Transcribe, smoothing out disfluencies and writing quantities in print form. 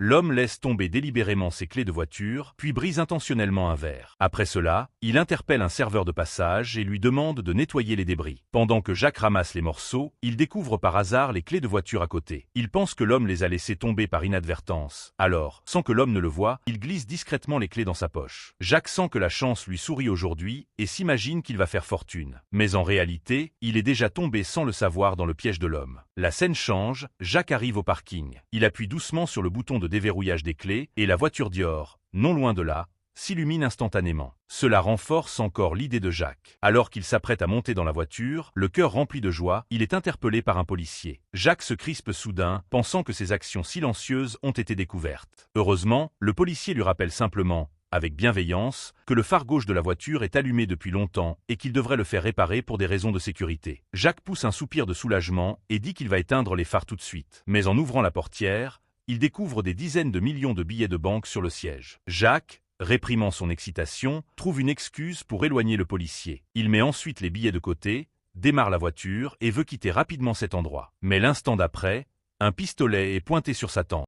L'homme laisse tomber délibérément ses clés de voiture, puis brise intentionnellement un verre. Après cela, il interpelle un serveur de passage et lui demande de nettoyer les débris. Pendant que Jacques ramasse les morceaux, il découvre par hasard les clés de voiture à côté. Il pense que l'homme les a laissées tomber par inadvertance. Alors, sans que l'homme ne le voie, il glisse discrètement les clés dans sa poche. Jacques sent que la chance lui sourit aujourd'hui et s'imagine qu'il va faire fortune. Mais en réalité, il est déjà tombé sans le savoir dans le piège de l'homme. La scène change, Jacques arrive au parking. Il appuie doucement sur le bouton de déverrouillage des clés et la voiture Dior, non loin de là, s'illumine instantanément. Cela renforce encore l'idée de Jacques. Alors qu'il s'apprête à monter dans la voiture, le cœur rempli de joie, il est interpellé par un policier. Jacques se crispe soudain, pensant que ses actions silencieuses ont été découvertes. Heureusement, le policier lui rappelle simplement, avec bienveillance, que le phare gauche de la voiture est allumé depuis longtemps et qu'il devrait le faire réparer pour des raisons de sécurité. Jacques pousse un soupir de soulagement et dit qu'il va éteindre les phares tout de suite. Mais en ouvrant la portière, il découvre des dizaines de millions de billets de banque sur le siège. Jacques, réprimant son excitation, trouve une excuse pour éloigner le policier. Il met ensuite les billets de côté, démarre la voiture et veut quitter rapidement cet endroit. Mais l'instant d'après, un pistolet est pointé sur sa tempe.